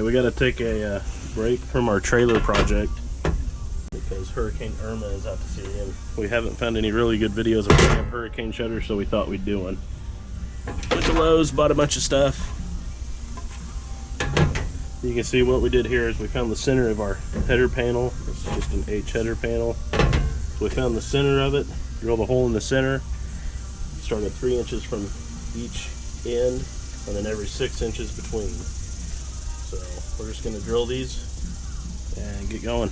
we got to take a break from our trailer project because Hurricane Irma is out to sea, and we haven't found any really good videos of putting up hurricane shutters, so we thought we'd do one. Went to Lowe's, bought a bunch of stuff. You can see what we did here is we found the center of our header panel. It's just an H header panel. So we found the center of it, drilled a hole in the center, started 3 inches from each end, and then every 6 inches between. So we're just going to drill these and get going.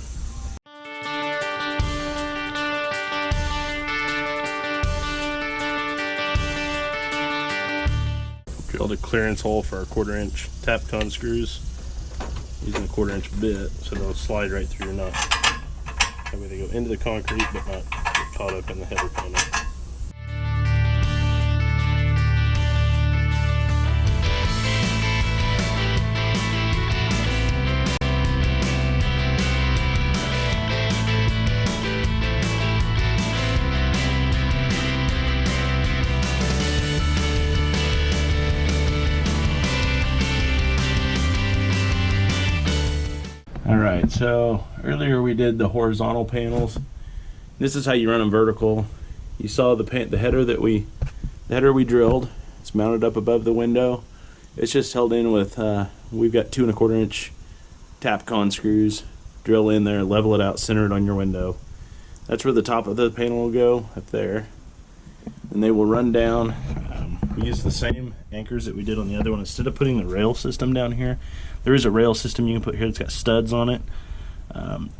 Drilled a clearance hole for our 1/4 inch Tapcon screws using a 1/4 inch bit so they'll slide right through your nut. That way they go into the concrete but not get caught up in the header panel. Alright, so earlier we did the horizontal panels. This is how you run them vertical. You saw the header we drilled. It's mounted up above the window. It's just held in with, we've got 2 1/4 inch Tapcon screws. Drill in there, level it out, center it on your window. That's where the top of the panel will go, up there. And they will run down. We use the same anchors that we did on the other one. Instead of putting the rail system down here, there is a rail system you can put here that's got studs on it.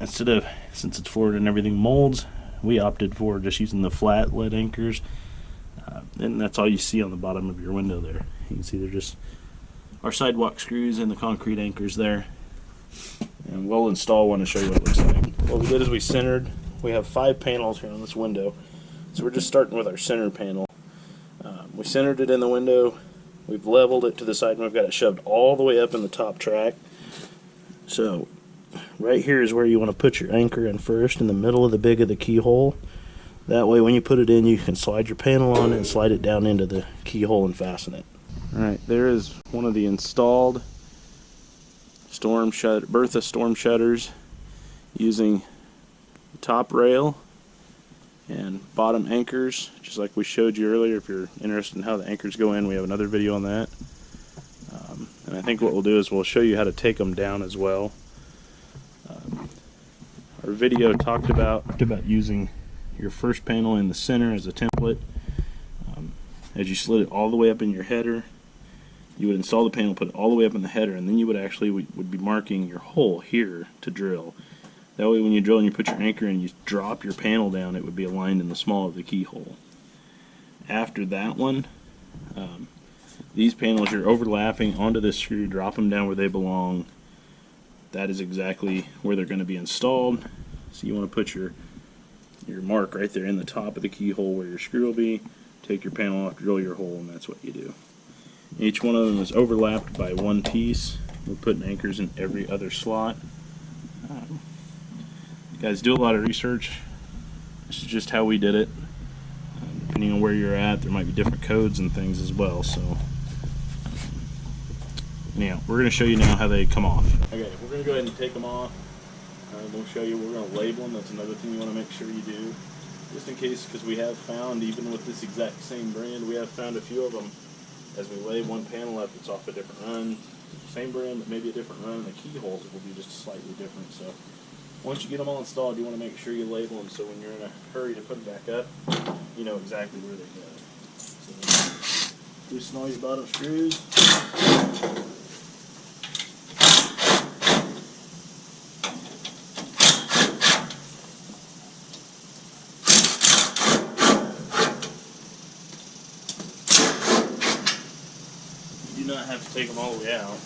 Since it's Florida and everything molds, we opted for just using the flat lead anchors. And that's all you see on the bottom of your window there. You can see they're just our sidewalk screws and the concrete anchors there. And we'll install one to show you what it looks like. What we did is we have 5 panels here on this window. So we're just starting with our center panel. We centered it in the window, we've leveled it to the side, and we've got it shoved all the way up in the top track. So right here is where you want to put your anchor in first, in the middle of the big of the keyhole. That way when you put it in, you can slide your panel on and slide it down into the keyhole and fasten it. Alright, there is one of the installed Bertha storm shutters using the top rail and bottom anchors, just like we showed you earlier. If you're interested in how the anchors go in, we have another video on that. And I think what we'll do is we'll show you how to take them down as well. Our video talked about using your first panel in the center as a template. As you slid it all the way up in your header, you would install the panel, put it all the way up in the header, and then you would be marking your hole here to drill. That way when you drill and you put your anchor in, you drop your panel down, it would be aligned in the small of the keyhole. After that one, these panels you're overlapping onto this screw, drop them down where they belong. That is exactly where they're going to be installed. So you want to put your mark right there in the top of the keyhole where your screw will be, take your panel off, drill your hole, and that's what you do. Each one of them is overlapped by one piece. We're putting anchors in every other slot. Guys, do a lot of research. This is just how we did it. Depending on where you're at, there might be different codes and things as well. So, anyhow, we're going to show you now how they come off. Okay, we're going to go ahead and take them off. We'll show you. We're going to label them. That's another thing you want to make sure you do, just in case, because we have found, even with this exact same brand, we have found a few of them. As we lay one panel up, it's off a different run. Same brand, but maybe a different run. The keyholes will be just slightly different. So. Once you get them all installed, you want to make sure you label them so when you're in a hurry to put it back up, you know exactly where they go. So, loosen all your bottom screws. You do not have to take them all the way out.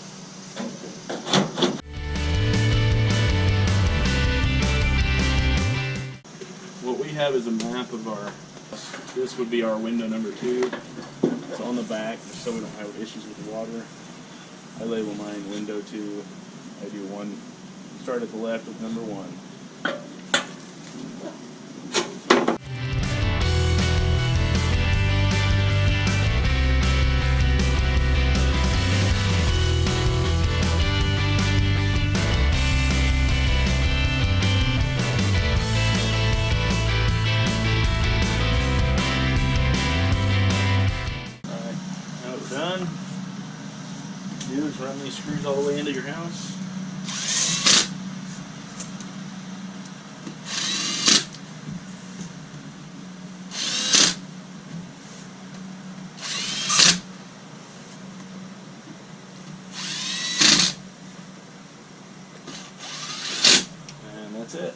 What we have is a map of this would be our window number 2. It's on the back so we don't have issues with the water. I label mine window 2. I do one, start at the left with number 1. run these screws all the way into your house. And that's it.